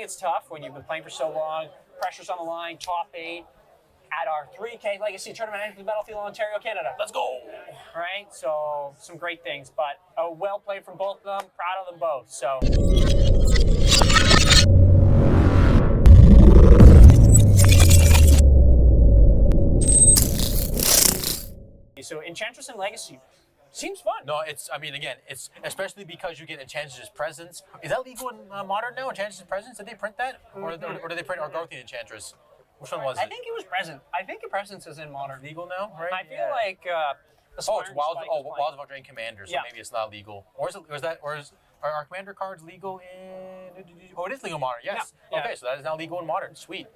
gets tough when you've been playing for so long. Pressure's on the line, top 8 at our 3K Legacy Tournament entering the Battlefield, Ontario, Canada. Let's go! All right, so some great things, but well played from both of them. Proud of them both. So Enchantress and Legacy seems fun. No, it's especially because you get Enchantress Presence. Is that legal in Modern now? Enchantress Presence? Did they print that, or did they print Argothian Enchantress? Which one was it? I think it was Present. I think the Presence is in Modern. Legal now, right? I feel like it's Wilds of Eldraine Commander, so maybe it's not legal. Or are our Commander cards legal in? Oh, it is legal in Modern. Yes. Yeah. Okay, so that is now legal in Modern. Sweet.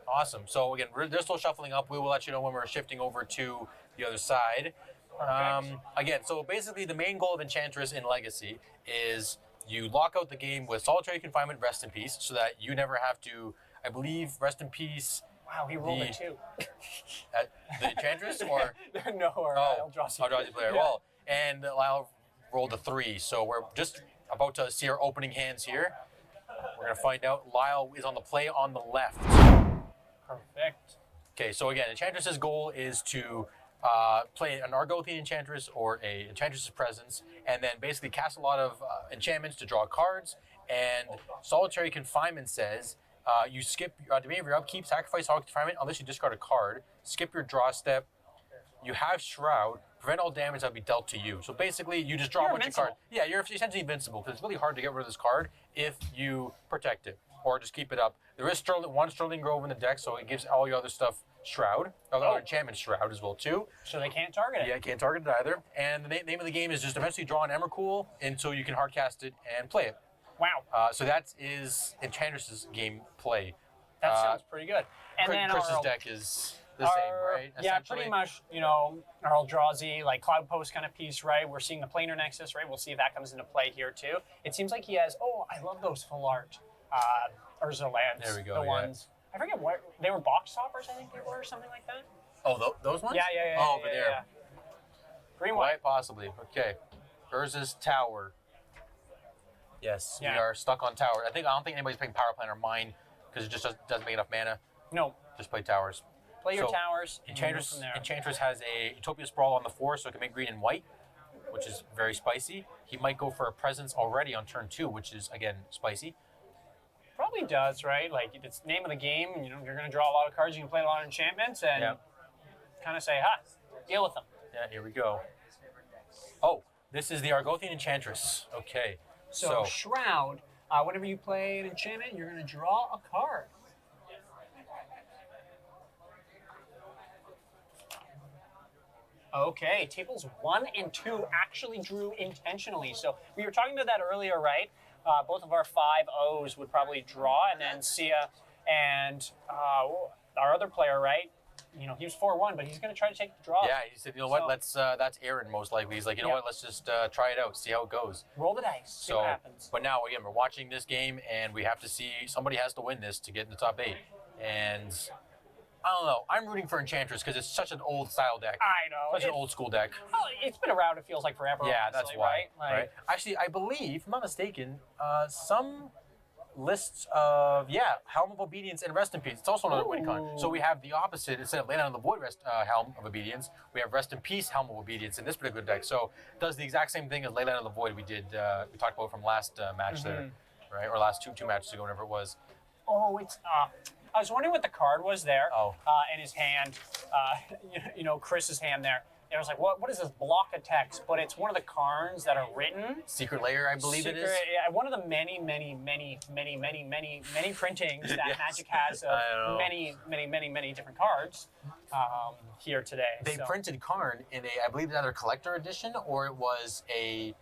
Awesome. So again, they're still shuffling up. We will let you know when we're shifting over to the other side. Again, so basically the main goal of Enchantress in Legacy is you lock out the game with Solitary Confinement, Rest in Peace, so that you never have to, I believe, Rest in Peace. Wow, he rolled a 2. The Enchantress or? No, or Eldrazi player. Yeah. Well, and Lyle rolled a 3, so we're just about to see our opening hands here. We're going to find out. Lyle is on the play on the left. Perfect. Okay, so again, Enchantress's goal is to play an Argothian Enchantress or a Enchantress's Presence, and then basically cast a lot of enchantments to draw cards. And Solitary Confinement says you skip at the beginning of your upkeep, sacrifice Solitary Confinement unless you discard a card, skip your draw step. You have Shroud, prevent all damage that will be dealt to you. So basically, you just draw a bunch of cards. Yeah, you're essentially invincible because it's really hard to get rid of this card if you protect it or just keep it up. There is one Sterling Grove in the deck, so it gives all your other stuff Shroud, other enchantment Shroud as well too. So they can't target it. Yeah, can't target it either. And the name of the game is just eventually draw an Emrakul until you can hardcast it and play it. Wow. So that is Enchantress's game play. That sounds pretty good. And then Chris's deck is the same, right? Yeah, pretty much, our Eldrazi, like Cloudpost kind of piece, right? We're seeing the Planar Nexus, right? We'll see if that comes into play here too. It seems like he has, I love those full art Urza lands. There we go, the ones. I forget what, they were box toppers, I think they were, or something like that. Oh, those ones? Yeah. Oh, over there. Yeah. Green, white. Possibly. Okay. Urza's Tower. Yes, we are stuck on Tower. I don't think anybody's playing Power Plant or Mine because it just doesn't make enough mana. No. Just play Towers. Play your Towers. Enchantress has a Utopia Sprawl on the 4, so it can make green and white, which is very spicy. He might go for a Presence already on turn 2, which is, again, spicy. Probably does, right? Like, it's the name of the game. You're going to draw a lot of cards. You can play a lot of enchantments and kind of say, deal with them. Yeah, here we go. Oh, this is the Argothian Enchantress. Okay. So Shroud, whenever you play an enchantment, you're going to draw a card. Okay, tables 1 and 2 actually drew intentionally. So we were talking about that earlier, right? Both of our 5-0s would probably draw, and then Sia and our other player, right? He was 4-1, but he's going to try to take the draw. Yeah, he said, what, let's, that's Aaron most likely. He's like, what, let's just try it out, see how it goes. Roll the dice, see what happens. But now, again, we're watching this game, and we have to see, somebody has to win this to get in the top 8. And I don't know, I'm rooting for Enchantress because it's such an old style deck. I know. Such an old school deck. Oh, it's been around, it feels like forever. Yeah, honestly, that's why. Right? Actually, I believe, if I'm not mistaken, some lists of, Helm of Obedience and Rest in Peace. It's also another win con. So we have the opposite. Instead of Lay Down the Void Helm of Obedience, we have Rest in Peace Helm of Obedience in this particular deck. So it does the exact same thing as Lay Down the Void we talked about from last match there, right? Or last two matches ago, whenever it was. Oh, it's I was wondering what the card was there. Oh. In his hand, Chris's hand there. And I was like, what is this block of text? But it's one of the cards that are written. Secret Lair, I believe it is. Yeah, one of the many printings that Magic has of many different cards here today. They printed Karn in I believe another collector edition, or it was a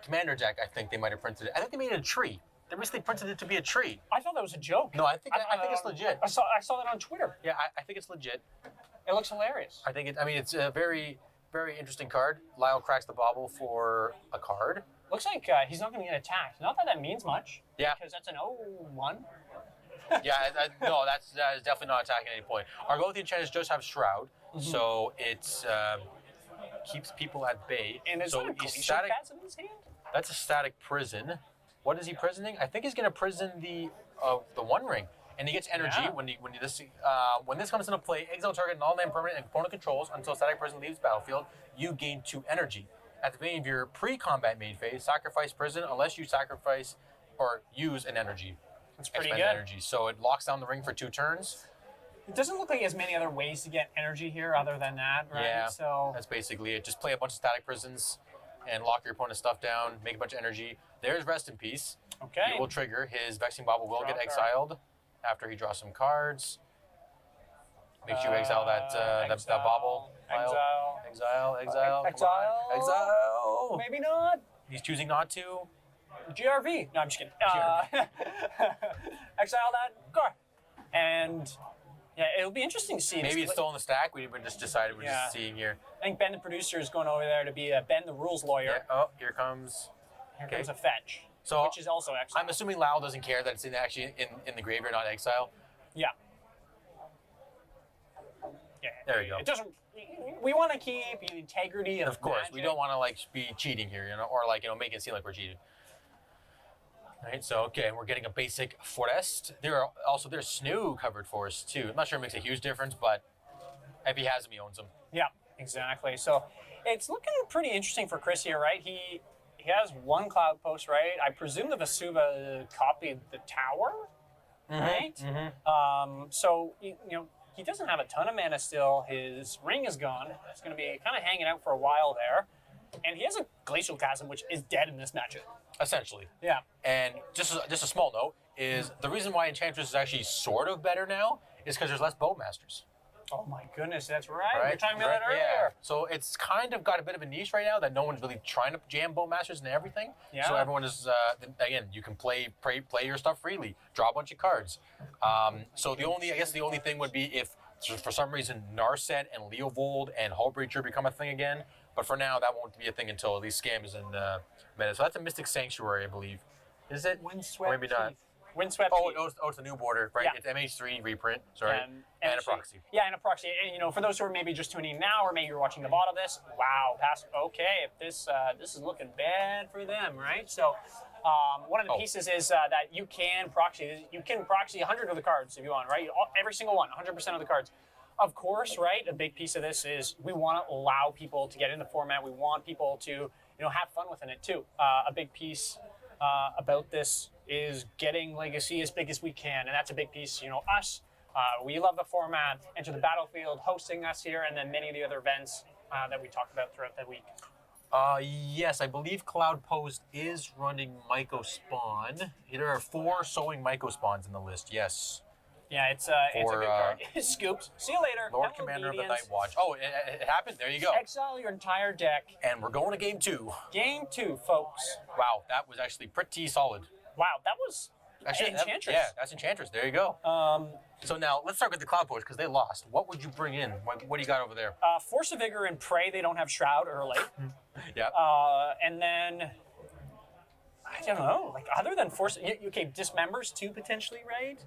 commander deck. I think they might have printed it. I think they made it a tree. They basically printed it to be a tree. I thought that was a joke. No, I think it's legit. I saw that on Twitter. Yeah, I think it's legit. It looks hilarious. It's a very, very interesting card. Lyle cracks the bobble for a card. Looks like he's not going to get attacked. Not that means much. Yeah. Because that's an 0-1. Yeah, no, that is definitely not attacking at any point. Argothian Enchantress does have Shroud, so it keeps people at bay. And is so that a Glacial Chasm in his hand? That's a static prison. What is he prisoning? I think he's going to prison the One Ring. And he gets energy Yeah. when this comes into play. Exile target non-land permanent and opponent controls until static prison leaves battlefield. You gain 2 energy. At the beginning of your pre-combat main phase, sacrifice prison unless you sacrifice or use an energy. That's pretty Expend good. energy. So it locks down the ring for 2 turns. It doesn't look like he has many other ways to get energy here other than that, right? Yeah, So that's basically it. Just play a bunch of static prisons and lock your opponent's stuff down. Make a bunch of energy. There's Rest in Peace. okay. It will trigger. His Vexing Bauble will Draw get a card. exiled after he draws some cards. Make sure you exile that bauble. Exile. Exile. Come Exile. on. Exile. Maybe not. He's choosing not to. GRV. No, I'm just kidding. Exile that card. And yeah, it'll be interesting to see. Maybe it's still in the stack. We just decided we're Yeah. just seeing here. I think Ben, the producer, is going over there to be Ben, the rules Yeah. lawyer. Oh, here comes. Here Okay. comes a fetch, So which is also exile. I'm assuming Lau doesn't care that it's actually in the graveyard, not exile. Yeah. Yeah. There you go. It doesn't. We want to keep the integrity of. Of course, we Magic. don't want to like be cheating here, or make it seem like we're cheating. All right, so okay, we're getting a basic forest. There's Snoo covered forest too. I'm not sure it makes a huge difference, but if he has them, he owns them. Yeah, exactly. So it's looking pretty interesting for Chris here, right? He has 1 Cloudpost, right? I presume the Vesuva copied the tower, right? So he doesn't have a ton of mana still. His ring is gone. It's going to be kind of hanging out for a while there, and he has a Glacial Chasm, which is dead in this matchup. Essentially. Yeah. And just a small note is the reason why Enchantress is actually sort of better now is because there's less Bowmasters. Oh my goodness, that's right. We were talking about that earlier. Yeah. So it's kind of got a bit of a niche right now that no one's really trying to jam Bowmasters and everything. Yeah. So everyone is again, you can play your stuff freely, draw a bunch of cards. So the only thing would be if for some reason Narset and Leovold and Hullbreacher become a thing again. But for now, that won't be a thing until at least Scam is in meta. So that's a Mystic Sanctuary, I believe. Is it? Windswept Or maybe not. Heath. Windswept Oh, Heath. it's a new border, right? Yeah. It's MH3 reprint, sorry, and a actually- proxy. Yeah, and a proxy. And, for those who are maybe just tuning in now, or maybe you're watching the bot of this, wow, okay, if this is looking bad for them, right? So, one of the pieces is that you can proxy 100 of the cards if you want, right? Every single one, 100% of the cards. Of course, right? A big piece of this is we want to allow people to get in the format. We want people to, have fun within it too. A big piece about this is getting Legacy as big as we can, and that's a big piece. Us, we love the format, Enter the Battlefield, hosting us here, and then many of the other events that we talked about throughout the week. Yes, I believe Cloudpost is running Myco Spawn. There are 4 sowing Myco Spawns in the list, yes. Yeah, it's a good card. Scoops. See you later. Lord Hello, Commander of the Deviants. Night Watch. Oh, it happened. There you go. Exile your entire deck. And we're going to game 2. Game 2, folks. Wow, that was actually pretty solid. Wow, that was Actually, Enchantress. yeah, that's Enchantress. There you go. So now let's start with the Cloudpost because they lost. What would you bring in? What do you got over there? Force of Vigor and Prey, they don't have Shroud early. Yeah. And then, I don't know, other than Force, okay, Dismembers too, potentially, right?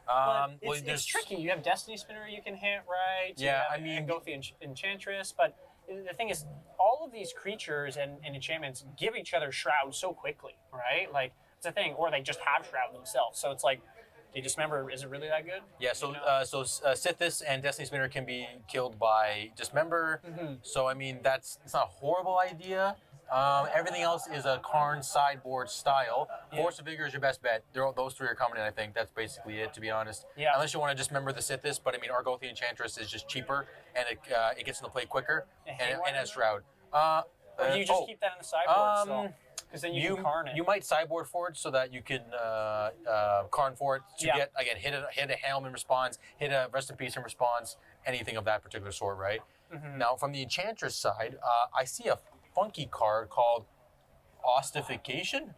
But it's tricky. You have Destiny Spinner you can hit, right? Yeah, I mean, go the Enchantress, but the thing is, all of these creatures and enchantments give each other Shroud so quickly, right? It's a thing, or they just have Shroud themselves. So it's do you Dismember, is it really that good? Yeah, so Sithis and Destiny Spinner can be killed by Dismember. So I mean it's not a horrible idea. Everything else is a Karn sideboard style. Force of Vigor is your best bet. Those 3 are coming in, I think. That's basically it, to be honest. Yeah. Unless you want to dismember the Sithis, but I mean Argothian Enchantress is just cheaper and it gets into play quicker and has Shroud. Or do you just keep that in the sideboard still? Because then you can Karn it. You might sideboard for it so that you can Karn for it to get again hit a Helm in response, hit a Rest in Peace in response, anything of that particular sort, right? Now from the Enchantress side, I see a funky card called Ossification.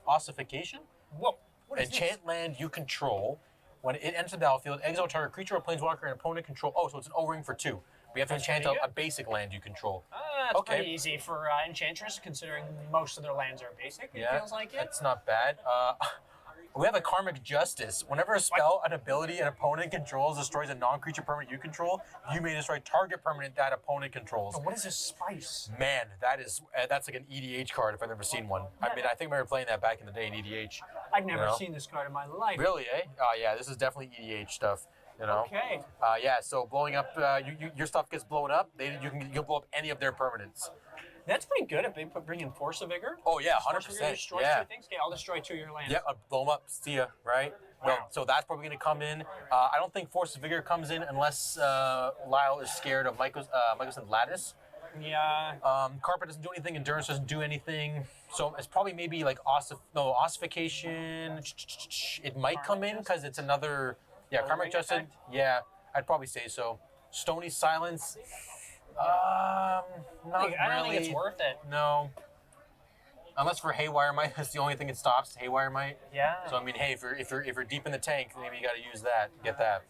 Ossification. Whoa! What is Enchant land you control. When it enters the battlefield, exile target creature or planeswalker and opponent control. Oh, so it's an O-ring for 2. We have to enchant a basic land you control. That's pretty easy for Enchantress, considering most of their lands are basic. It feels like it. That's not bad. We have a Karmic Justice. Whenever a spell, an ability an opponent controls destroys a non-creature permanent you control, you may destroy target permanent that opponent controls. Oh, what is this spice? Man, that's like an EDH card if I've ever seen one. I mean, I think we were playing that back in the day in EDH. I've never seen this card in my life. Really, eh? Yeah, this is definitely EDH stuff. You know. Okay. Yeah. So blowing up, your stuff gets blown up. You can blow up any of their permanents. That's pretty good if they bring in Force of Vigor. Oh yeah, Force of Vigor 100%. destroys Yeah. 2 things. Okay, I'll destroy 2 of your lands. Yeah, I'll blow them up. See ya. Right. No, Wow. so that's probably going to come in. I don't think Force of Vigor comes in unless Lyle is scared of Mycosynth Lattice. Yeah. Carpet doesn't do anything. Endurance doesn't do anything. So it's probably maybe like Ossification. It might come in because it's another. Yeah, Karmic ring Justice. effect? Yeah, I'd probably say so. Stony Silence. Not I don't think really. it's worth it. No. Unless for Haywire Might, that's the only thing it stops. Haywire Might. Yeah. So I mean, hey, if you're deep in the tank, maybe you got to use that, get that.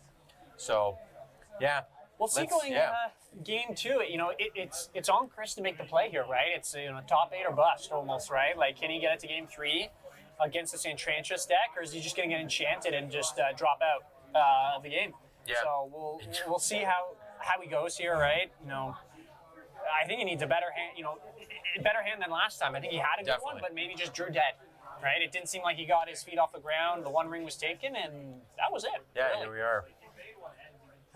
So, yeah. We'll see going game 2. You know, it's on Chris to make the play here, right? It's top 8 or bust almost, right? Like, can he get it to game 3 against this Enchantress deck, or is he just going to get enchanted and just drop out of the game? Yeah. So we'll see how he goes here, right? You know, I think he needs a better hand. You know, better hand than last time. I think he had a good one, Definitely. but maybe just drew dead. Right? It didn't seem like he got his feet off the ground. The one ring was taken, and that was it. Yeah, really. here we are.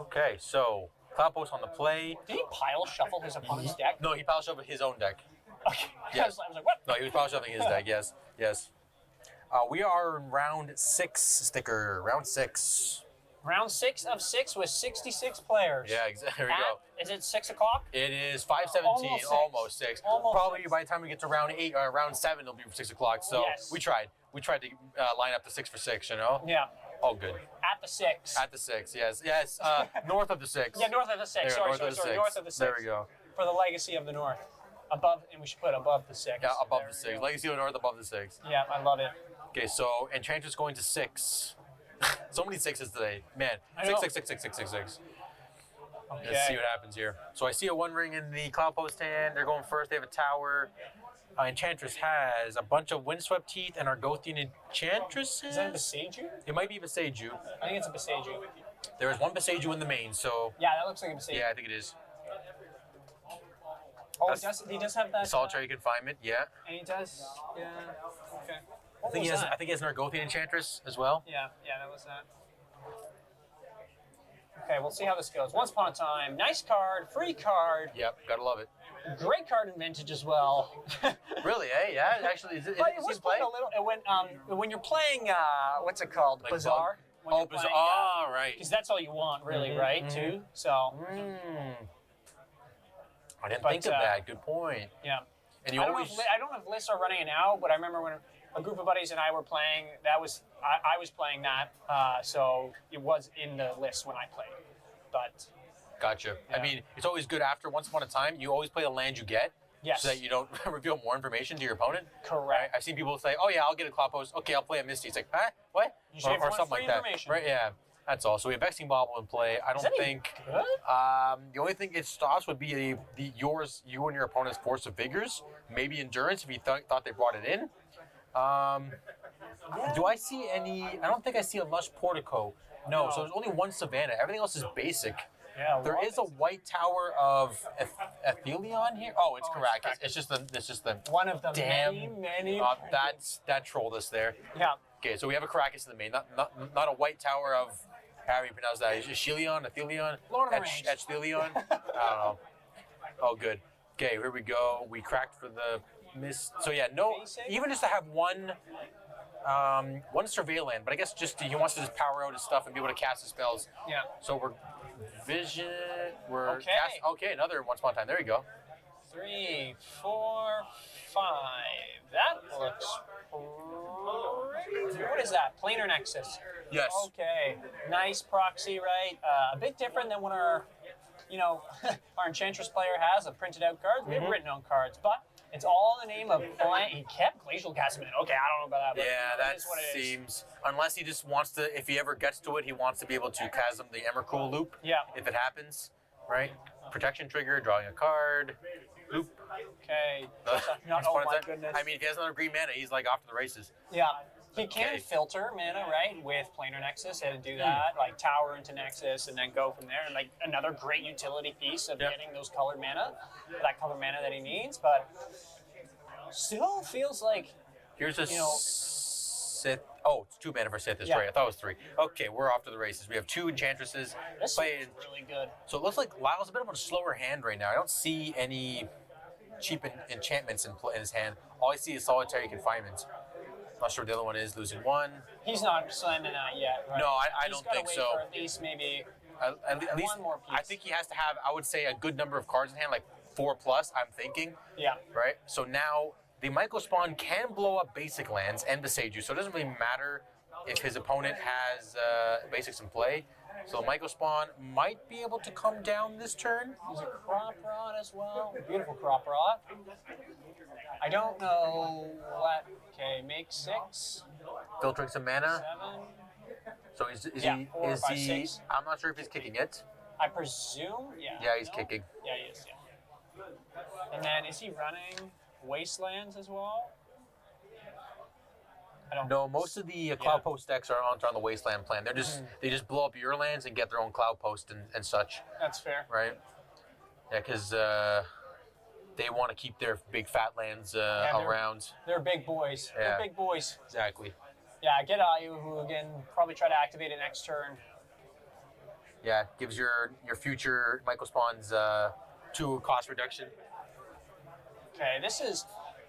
Okay, so Cloudpost on the play. Did he pile shuffle his opponent's deck? No, he power shuffled his own deck. Okay. Yes. I was like, what? No, he was power shuffling his deck. Yes, yes. We are in round 6 sticker. Round 6. Round 6 of 6 with 66 players. Yeah, exactly. There we go. Is it 6 o'clock? It is 5:17, almost 6. Almost Probably 6. by the time we get to round 8 or round 7, it'll be 6 o'clock. So Yes. we tried. We tried to line up the 6 for 6. You know. Yeah. Oh, good. At the 6. At the 6, yes, yes. North of the 6. Yeah, north of the 6. There, Sorry, north of the 6. north of the 6. There we go. For the legacy of the north. Above, and we should put above the 6. Yeah, above There the we 6. go. Legacy of the North above the 6. Yeah, I love it. Okay, so Enchantress going to 6. So many 6s today, man. I 6, know. 6, 6, 6, 6, 6, 6. Okay. Let's see what happens here. So I see a 1 ring in the Cloudpost hand. They're going first. They have a tower. Enchantress has a bunch of Windswept Teeth and Argothian Enchantresses. Is that a Beseiju? It might be Beseiju. I think it's a Beseiju. There is one Beseiju in the main, so Yeah, that looks like a Beseiju. yeah, I think it is. Oh, he does have that. Solitary Confinement, yeah. And he does. Yeah. Okay. I What think was he has. that? I think he has an Argothian Enchantress as well. Yeah, that was that. Okay, we'll see how this goes. Once upon a time, nice card, free card, Yep, gotta love it. great card in Vintage as well. Really, eh? Yeah, actually, is it But it is was he play? playing a little. When you're playing, what's it called? Like Bazaar. Bug? Oh, Bazaar. Oh, right. Because that's all you want, really, right? Too. So, I didn't But, think of that. Good point. yeah. And you I don't always. know if lists are running it now, but I remember when a group of buddies and I were playing. I was playing that, so it was in the list when I played. But Gotcha. Yeah. I mean, it's always good after once upon a time. You always play the land you get, yes, so that you don't reveal more information to your opponent. correct. I've seen people say, "Oh yeah, I'll get a Cloudpost. Okay, I'll play a Misty." It's like, huh? What? You should have or more something free like that. information. Right? Yeah. That's all. So we have Vexing Bauble in play. I don't that even think. good? The only thing it stops would be you and your opponent's Force of Vigors, maybe Endurance if you thought they brought it in. Do I see any? I don't think I see a Lush Portico. No, so there's only one Savannah. Everything else is basic. Yeah, There is a white tower of Athelion here. Oh, it's correct. It's just the. One of the Damn. many. That trolled us there. Yeah. Okay, so we have a Caracas in the main, not a white tower of. How do you pronounce that? Is it Shelion, Athelion? Lord of the Rings. Echthelion? I don't know. Oh, good. Okay, here we go. We cracked for the miss. So yeah, no, Basic? even just to have one surveillance, but I guess just he wants to just power out his stuff and be able to cast his spells. Yeah. So we're vision. We're Okay. okay, another once upon a time. There you go. 3, 4, 5. That looks pretty. What is that? Planar Nexus. Yes. Okay. Nice proxy, right? A bit different than what our Enchantress player has, a printed out card. We have written on cards, but it's all in the name of he kept Glacial Casement. Okay, I don't know about that. But Yeah, that that is what it is. seems. Unless he just wants to, if he ever gets to it, he wants to be able to chasm the Emrakul loop. Yeah. If it happens, right? Protection trigger, drawing a card, loop. Okay. Once Oh upon a my time. goodness. I mean, if he has another green mana, he's like off to the races. Yeah. He can Okay. filter mana, right, with Planar Nexus and do that, like tower into Nexus and then go from there. And like another great utility piece of Yep. getting those colored mana, that color mana that he needs. But still feels like, Here's a you know- Sith. Oh, it's 2 mana for Sith. That's Yeah. right. I thought it was 3. Okay, we're off to the races. We have 2 Enchantresses. this Playing. is really good. So it looks like Lyle's a bit of a slower hand right now. I don't see any cheap enchantments in his hand. All I see is Solitary Confinement. Not sure what the other one is. Losing 1. He's not slamming that yet, right? No, I He's don't gotta think wait so. For at least maybe At least one more piece. I think he has to have, I would say, a good number of cards in hand, like 4+, I'm thinking. yeah. Right? So now the Michael Spawn can blow up basic lands and beside you, so it doesn't really matter if his opponent has basics in play. So Michael Spawn might be able to come down this turn. There's a crop rod as well. Beautiful crop rod. I don't know what. Okay, make 6, Filtering some mana. 7. So is Yeah, he 4, is 5, he 6. I'm not sure if he's kicking it. I presume, yeah. Yeah, he's kicking. Yeah, he is, yeah. And then is he running Wastelands as well? I don't No, most of the Cloudpost decks aren't on the Wasteland plan. They just blow up your lands and get their own Cloudpost and such, That's fair. right? Yeah, because they want to keep their big fat lands they're- around. They're big boys. Yeah. They're big boys. Exactly. Yeah, get Ayu, who again probably try to activate it next turn. Yeah, gives your future Michael Spawns 2 cost reduction. Okay,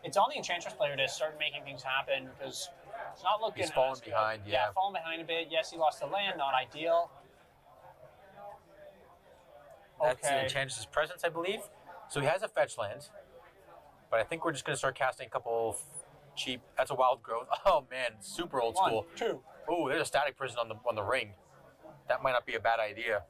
it's on the Enchantress player to start making things happen because it's not looking. He's fallen as good. behind, yeah. falling behind a bit. Yes, he lost the land, not ideal. That's Okay. Enchantress's presence, I believe. So he has a fetch land, but I think we're just going to start casting a couple cheap. That's a wild growth. Oh man, super old 1, school. 2. Oh, there's a static prison on the ring. That might not be a bad idea.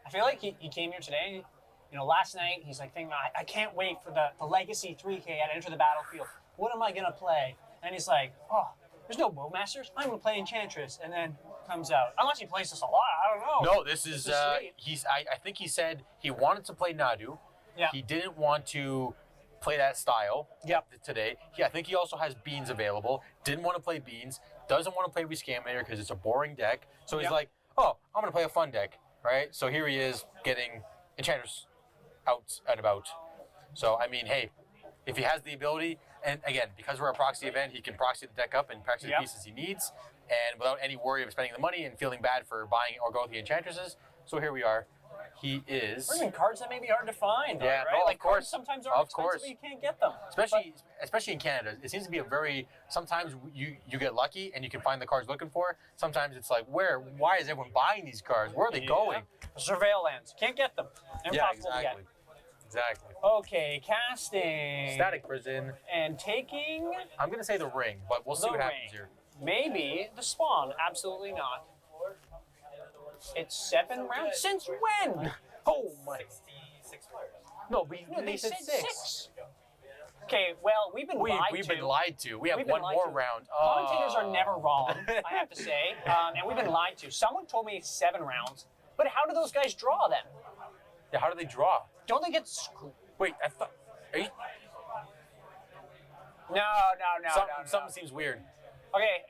I feel like he came here today. You know, last night he's like thinking, I can't wait for the Legacy 3K at Enter the Battlefield. What am I gonna play? And he's like, oh, there's no Bowmasters. I'm gonna play Enchantress, and then comes out. Unless he plays this a lot, I don't know. No, this is sweet. I think he said he wanted to play Nadu. Yeah. He didn't want to play that style. Yep. Today. I think he also has Beans available. Didn't want to play Beans. Doesn't want to play Rescamator because it's a boring deck. So he's Yep. like, oh, I'm gonna play a fun deck, right? So here he is getting Enchantress out and about. So I mean, hey, if he has the ability, and again, because we're a proxy event, he can proxy the deck up and proxy Yep. the pieces he needs, and without any worry of spending the money and feeling bad for buying or going with the Enchantresses. So here we are. He is, Or even cards that may be hard to find, though, Yeah, right? no, of like cards course. sometimes are Of expensive, course. but you can't get them. especially in Canada, it seems to be a very. Sometimes you get lucky and you can find the cards you're looking for. Sometimes it's like, why is everyone buying these cards? Where are they going? Surveil lands. Can't get them. Impossible to get. Exactly. Okay, casting. Static prison. And taking I'm gonna say the ring, but we'll see the what happens ring. here. Maybe the spawn. Absolutely not. It's 7 rounds? Since when? Oh my! No, they said said 6. Okay, well, we've been lied We've to. been lied to. We have We've been one lied more to. round. Commentators are Oh. never wrong, I have to say. And we've been lied to. Someone told me 7 rounds. But how do those guys draw then? Yeah, how do they draw? Don't they get screwed? Wait, I thought. Are you, No. something seems weird. Okay.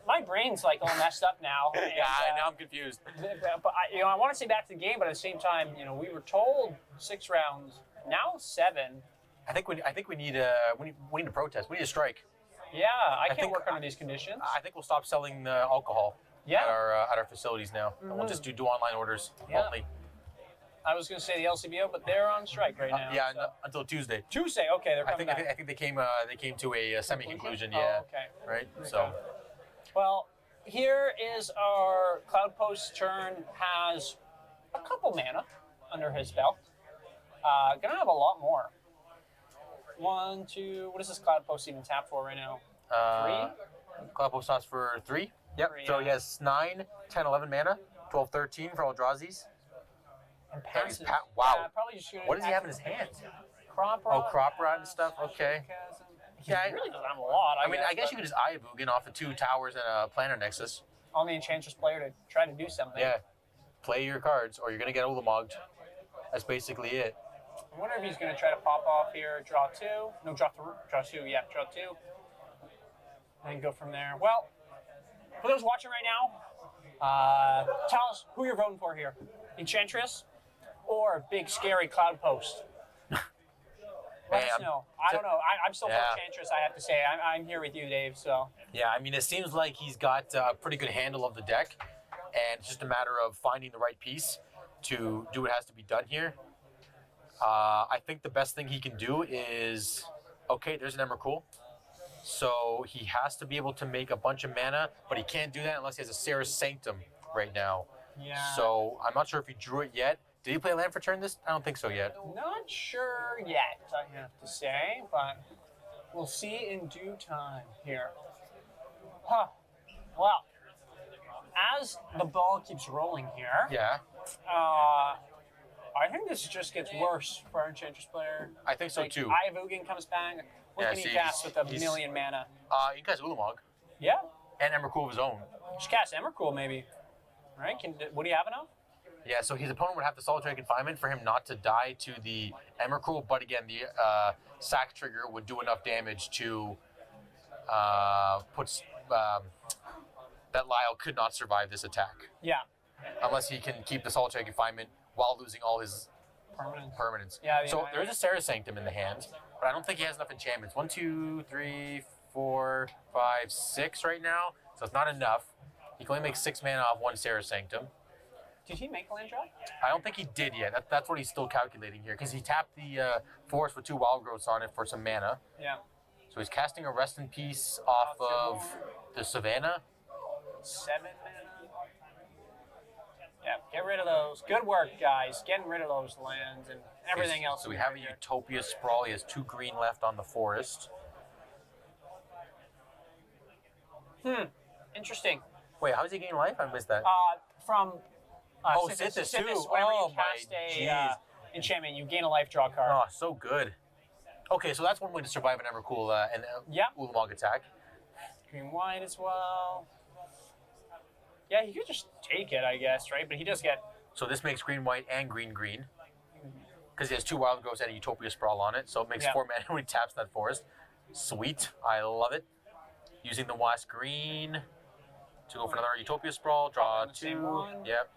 My brain's like all messed up now. And, Yeah, now I'm confused. But I want to say back to the game, but at the same time, we were told 6 rounds. Now 7. I think we need to protest. We need a strike. Yeah, I can't think- work under these conditions. I think we'll stop selling alcohol Yeah. at our facilities now. And we'll just do online orders Yeah. only. I was going to say the LCBO, but they're on strike right now. Yeah, so. until Tuesday. Tuesday. Okay, they're I coming think back. I think they came to a semi-conclusion. Oh, Yeah. okay. Right. So Well, here is our Cloudpost turn. Has a couple mana under his belt. Gonna have a lot more. 1, 2. What does this Cloudpost even tap for right now? 3. Cloudpost sauce for 3. Yep. 3, So yeah. he has 9, 10, 11 mana, 12, 13 for all drawsies. And Yeah, he's passes. wow. Yeah, probably just gonna What does he have in pass his hands? Crop Oh, rod. crop rod and stuff. Okay. He Yeah, really doesn't have a lot. I mean, I guess but you could just Eye Boogan off of 2 towers and a Planar Nexus. on the Enchantress player to try to do something. Yeah. Play your cards, or you're gonna get Ulamogged. That's basically it. I wonder if he's going to try to pop off here. Draw 2. No, draw 3. Draw 2. Yeah, draw 2. and go from there. Well, for those watching right now, tell us who you're voting for here. Enchantress or big scary Cloudpost? Let us know. I don't know. I'm still for Enchantress, I have to say. I'm here with you, Dave, so. Yeah, I mean, it seems like he's got a pretty good handle of the deck, and it's just a matter of finding the right piece to do what has to be done here. I think the best thing he can do is, okay, there's an Emrakul. So he has to be able to make a bunch of mana, but he can't do that unless he has a Serra's Sanctum right now. Yeah. So I'm not sure if he drew it yet. Did he play land for turn this? I don't think so yet. Not sure yet, I have to say, but we'll see in due time here. Huh. Well, as the ball keeps rolling here, Yeah, I think this just gets worse for our Enchantress player. I think so too. Eye of Ugin comes back. What can he cast with a million mana? You guys Ulamog Yeah. and Emrakul of his own. Just cast Emrakul, maybe. Right? Would he have enough? Yeah, so his opponent would have the Solitary Confinement for him not to die to the Emrakul, but again, the sack trigger would do enough damage to put that Lyle could not survive this attack. Yeah. Unless he can keep the Solitary Confinement while losing all his permanents. Yeah. So there is a Serra's Sanctum in the hand, but I don't think he has enough enchantments. 1, 2, 3, 4, 5, 6 right now, so it's not enough. He can only make 6 mana off 1 Serra's Sanctum. Did he make a land drop? I don't think he did yet. That's what he's still calculating here, because he tapped the forest with 2 wild growths on it for some mana. Yeah. So he's casting a Rest in Peace off of the Savannah. 7 mana. Yeah, get rid of those. Good work, guys. Getting rid of those lands and everything else. So we have a Utopia Sprawl. He has 2 green left on the forest. Interesting. Wait, how is he gaining life? I missed that. From Sithis too. Whenever Oh you my cast a enchantment, you gain a life draw card. Oh, so good. Okay, so that's one way to survive an Emrakul and Ulamog attack. Green white as well. Yeah, he could just take it, I guess, right? But he does get. So this makes green white and green green. Because he has 2 wild growths and a Utopia Sprawl on it. So it makes 4 mana when he taps that forest. Sweet. I love it. Using the last green to go for another Utopia Sprawl. Draw 2. Yep.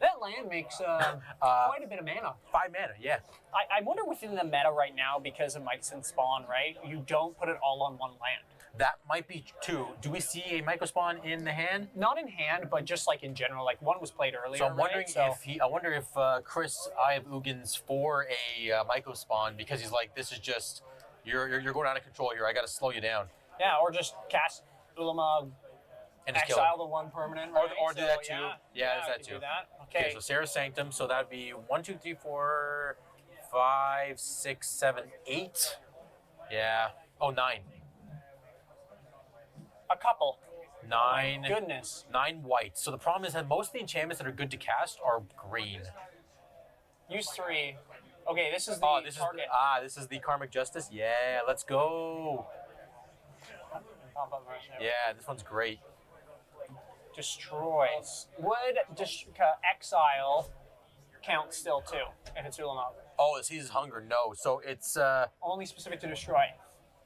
That land makes quite a bit of mana. 5 mana, yeah. I wonder within the meta right now, because of Mycosynth Spawn, right? You don't put it all on one land. That might be 2. Do we see a Mycospawn in the hand? Not in hand, but just like in general. Like one was played earlier. So I'm wondering right? I wonder if Chris Eye of Ugin's for a Mycospawn, because he's like, this is just you're going out of control here. I got to slow you down. Yeah, or just cast Ulamog. And just exile the 1 permanent, right? Or do that too. Yeah, there's that too. Do that. Okay. So Serra's Sanctum. So that'd be 1, 2, 3, 4, 5, 6, 7, 8. Yeah. Oh, 9. A couple. 9. My goodness. 9 white. So the problem is that most of the enchantments that are good to cast are green. Use 3. Okay, this is the target. This is the Karmic Justice. Yeah, let's go. Yeah, this one's great. Destroys. Would exile count still too if it's Ulamog? Oh, it seizes hunger. No, so it's only specific to destroy.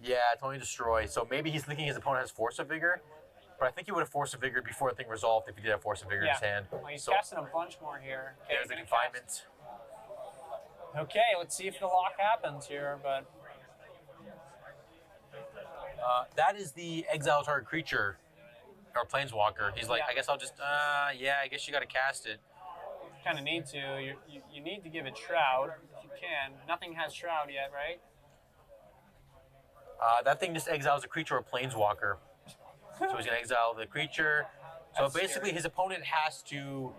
Yeah, it's only destroy. So maybe he's thinking his opponent has Force of Vigor, but I think he would have Force of Vigor before the thing resolved if he did have Force of Vigor in his hand. Well, he's casting a bunch more here. Okay, there's the confinement. Okay, let's see if the lock happens here, but. That is the exile target creature, or planeswalker. He's like, I guess I'll just, I guess you got to cast it. Kind of need to. You need to give it Shroud if you can. Nothing has Shroud yet, right? That thing just exiles a creature or planeswalker. So he's gonna exile the creature. So basically, his opponent has to,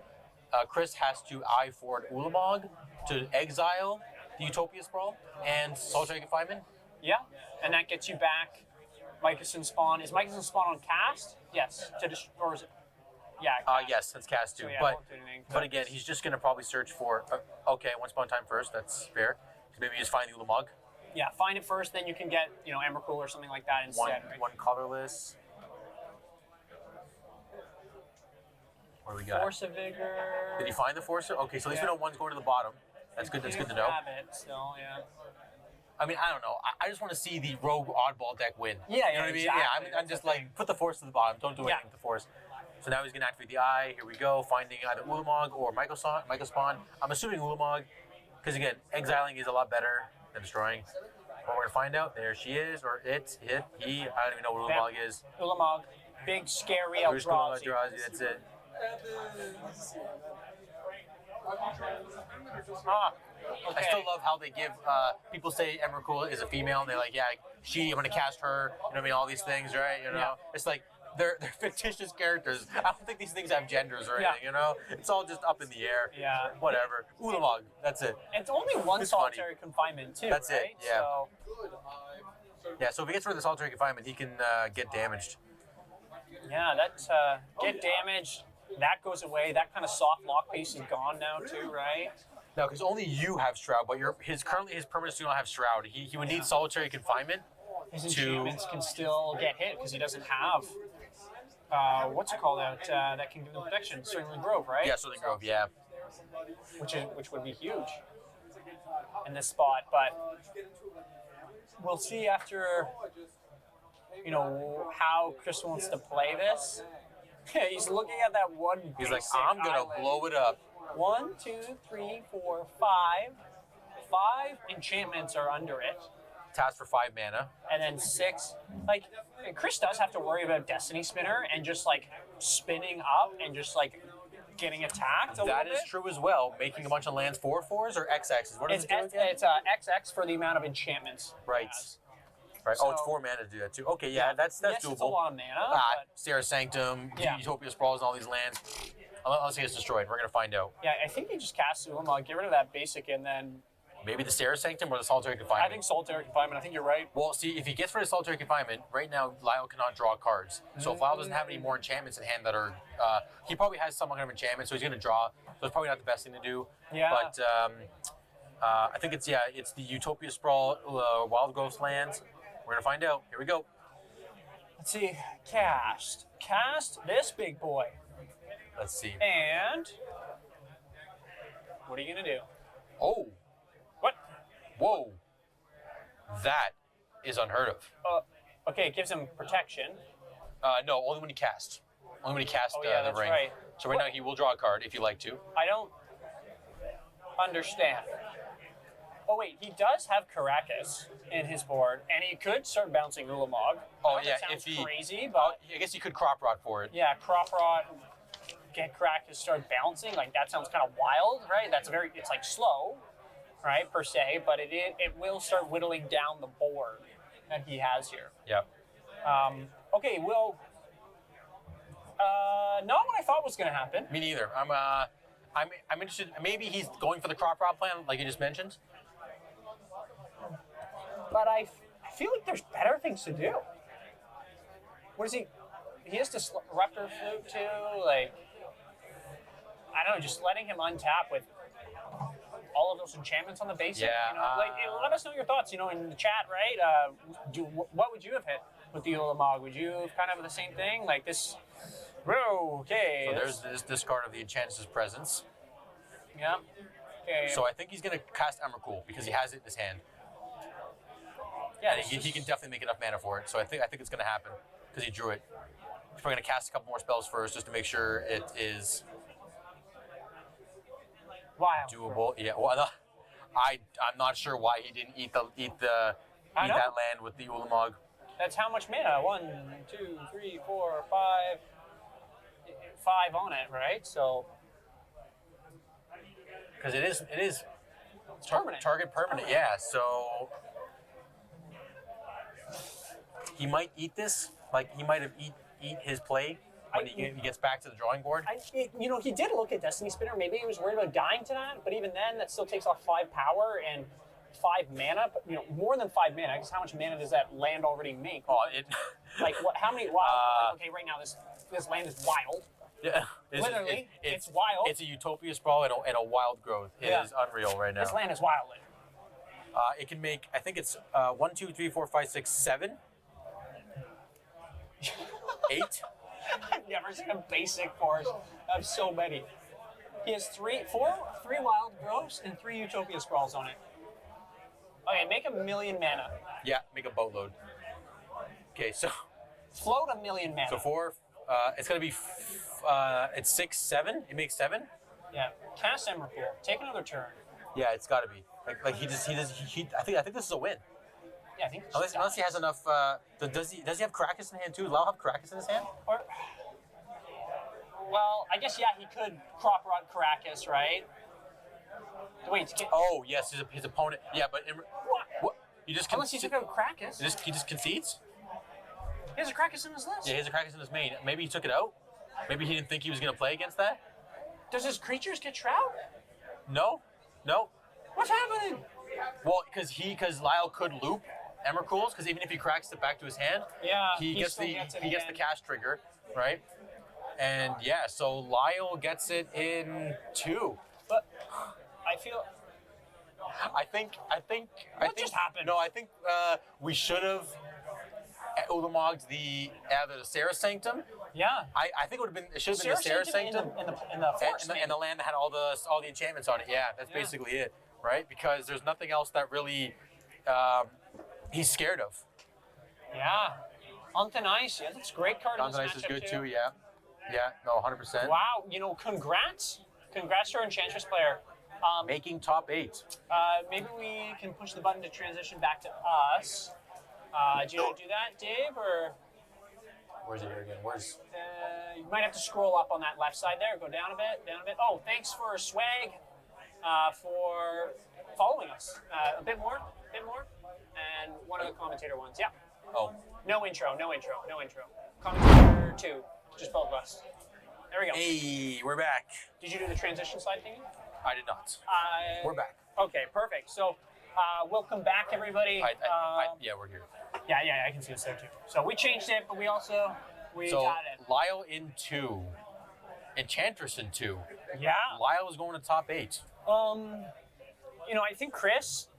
Chris has to eye forward Ulamog to exile the Utopia Sprawl and Solitary Confinement. Yeah, and that gets you back. Mycosynth Spawn. Is Mycosynth Spawn on cast? Yes. Or is it? Yeah. Yes, it's cast too. So, but again, he's just gonna probably search for. Okay, 1 spawn time first. That's fair. Maybe just find the Ulamog. Yeah, find it first, then you can get Emrakul or something like that instead. One colorless. What do we got? Force of Vigor. Did he find the Force? Okay, so at least we know one's going to the bottom. That's good. That's good to know. Have it still, yeah. I mean, I don't know. I just want to see the rogue oddball deck win. Yeah, you know yeah, what I mean? exactly. Yeah, I'm That's just the like thing. put the force to the bottom. Don't do Yeah. anything with the force. So now he's gonna activate the eye. Here we go, finding either Ulamog or Michael Spawn. I'm assuming Ulamog, because again, exiling is a lot better than destroying. But we're gonna find out. There she is, or it, he. I don't even know what Ulamog is. Ulamog, big, scary Who's going Eldrazi. Eldrazi? That's it. Ah, okay. I still love how they give people say Emrakul is a female, and they're like, yeah, she. I'm gonna cast her. You know what I mean? All these things, right? You know, Yeah. it's like they're fictitious characters. I don't think these things have genders or Yeah. anything. You know, it's all just up in the air. Yeah. Whatever. Ulamog. That's it. It's only one It's funny. solitary confinement too, That's it, right? yeah. So, Yeah. So if he gets rid of the solitary confinement, he can get damaged. yeah, that's get damaged. That goes away. That kind of soft lock piece is gone now too, right? No, because only you have Shroud, but his permanents do not have Shroud. He would need solitary confinement. His to- enchantments can still get hit because he doesn't have what's it called out that can give him protection. Certainly Grove, right? Yeah, Southern Grove. Yeah. Which would be huge in this spot, but we'll see after how Chris wants to play this. He's looking at that one. He's like, basic I'm gonna island. blow it up. 1, 2, 3, 4, 5. 5 enchantments are under it, Task for 5 mana. and then 6. Like Chris does have to worry about Destiny Spinner and just like spinning up and just like getting attacked. That is true as well. Making a bunch of lands 4/4s or XXs. What does It's it do again? it's XX for the amount of enchantments. it Right. has. Right. Oh, it's So- 4 mana to do that too. Okay, yeah, that's yes, doable. it's a lot of mana. But Sarah Sanctum, Yeah. Utopia Sprawls, and all these lands. Unless it gets destroyed, we're gonna find out. yeah, I think he just cast Ulamog, get rid of that basic, and then Maybe the Sarah Sanctum or the Solitary I Confinement. think Solitary Confinement. I think you're right. Well, see, if he gets rid of Solitary Confinement, right now Lyle cannot draw cards. So if Lyle doesn't have any more enchantments in hand that are, he probably has some kind of enchantment, so he's gonna draw. So it's probably not the best thing to do. Yeah. But I think it's the Utopia Sprawl, Wild Ghost lands. We're gonna find out. Here we go. Let's see. Cast this big boy, Let's see. and what are you gonna do? Oh, What? whoa, that is unheard of. Okay, it gives him protection. No, only when he casts. Only when he casts Oh, yeah, the that's ring. right. So right now he will draw a card if you like to. I don't understand. Oh wait, he does have Caracas in his board, and he could start bouncing Ulamog. Oh, I know yeah, that sounds if he- crazy, but I guess you could crop rot for it. yeah, Crop Rot, get Caracas, start bouncing. Like that sounds kind of wild, right? It's like slow, right, per se, but it will start whittling down the board that he has here. Yep. Okay, well, not what I thought was going to happen. Me neither. I'm interested. Maybe he's going for the crop rot plan, like you just mentioned. But I feel like there's better things to do. What is he? He has to Raptor Flute too. Like, I don't know, just letting him untap with all of those enchantments on the basic. Yeah, Let us know your thoughts. In the chat, right? What would you have hit with the Ulamog? Would you have kind of the same thing, like this? Whoa, okay. So there's this discard of the Enchantress' Presence. Yeah. Okay. So I think he's going to cast Emrakul because he has it in his hand. yeah, And he can definitely make enough mana for it. So I think it's going to happen because he drew it. He's probably going to cast a couple more spells first just to make sure it is Wow. doable. Yeah. Well, I'm not sure why he didn't eat that I know. land with the Ulamog. That's how much mana? 1, 2, 3, 4, 5. 5 on it, right? So Because it is it's permanent. target permanent. Yeah. So he might eat this. Like he might have eat his play when he gets back to the drawing board. He did look at Destiny Spinner. Maybe he was worried about dying to that, but even then, that still takes off 5 power and 5 mana. But more than 5 mana. Because how much mana does that land already make? Oh, it. Like what? How many wild? Okay, right now this land is wild. Yeah. Literally, it's wild. It's a Utopia Sprawl and a wild growth. It is unreal right now. This land is wild. It can make. I think it's 1, 2, 3, 4, 5, 6, 7, 8. I've never seen a basic force of so many. He has 3 wild growths and 3 Utopia Sprawls on it. Okay, make 1,000,000 mana. Yeah, make a boatload. Okay, so Float 1,000,000 mana. 4. It's gonna be. It's 6, 7. It makes 7. Yeah. Cast Emrakul. Take another turn. Yeah, it's got to be. Like he just. I think this is a win. Yeah, I think. Unless he has enough. Does he have Caracas in hand too? Does Lau have Caracas in his hand? Or, well, I guess yeah, he could crop rot Caracas, right? Wait, Oh yes, his opponent. Yeah, but what? You just unless he took out Caracas. He just concedes. He has a Caracas in his list. Yeah, he has a Caracas in his main. Maybe he took it out. Maybe he didn't think he was gonna play against that. Does his creatures get Shroud? No. What's happening? Well, because Lyle could loop Emrakul's, because even if he cracks it back to his hand, Yeah, he gets the cast trigger, right? And yeah, so Lyle gets it in 2. But I feel. I think. What just happened? No, I think we should have Ulamogged the Sarah Sanctum. Yeah. I think it should have been the Sarah Sanctum in the forest, and the land that had all the enchantments on it. Yeah, that's basically it, right? Because there's nothing else that really he's scared of. Yeah. Unton Ice, yeah, that's a great card. Unton Ice is good too. Yeah, no, 100%. Wow, congrats to our Enchantress player. Making top 8. Maybe we can push the button to transition back to us. Do you want to do that, Dave, or? Where's it here again? You might have to scroll up on that left side there. Go down a bit. Oh, thanks for Swag, for following us. A bit more, and one of the commentator ones. Yeah. Oh. No intro. Commentator 2, just both of us. There we go. Hey, we're back. Did you do the transition slide thing? I did not. We're back. Okay, perfect. So, welcome back, everybody. Yeah, we're here. Yeah, I can see this there too. So we changed it, but we got it. Lyle in 2, Enchantress in 2. Yeah. Lyle is going to top 8. I think Chris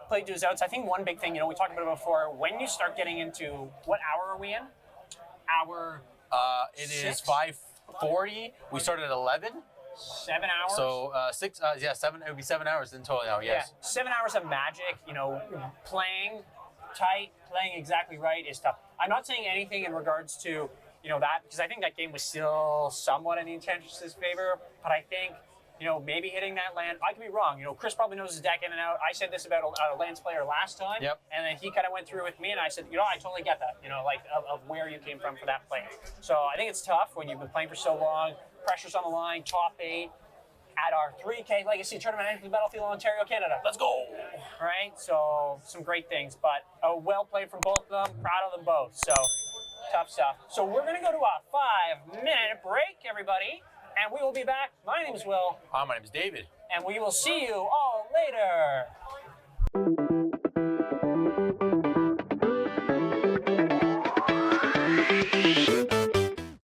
played to his outs. I think one big thing, we talked about it before. When you start getting into what hour are we in? It 6? is 5:40. We started at 11. 7 hours. So 6. 7. It would be 7 hours in total now. Yes. Yeah. 7 hours of Magic. Playing tight, playing exactly right is tough. I'm not saying anything in regards to that, because I think that game was still somewhat in the Enchantress's favor. But I think maybe hitting that land. I could be wrong. Chris probably knows his deck in and out. I said this about a Lance player last time. Yep. And then he kind of went through with me, and I said, I totally get that. Of where you came from for that play. So I think it's tough when you've been playing for so long. Pressure's on the line. Top 8 at our 3K Legacy Tournament at the Battlefield, Ontario, Canada. Let's go! Right. So some great things, but well played from both of them. Proud of them both. So tough stuff. So we're gonna go to a 5-minute break, everybody. And we will be back. My name is Will. Hi, my name is David. And we will see you all later.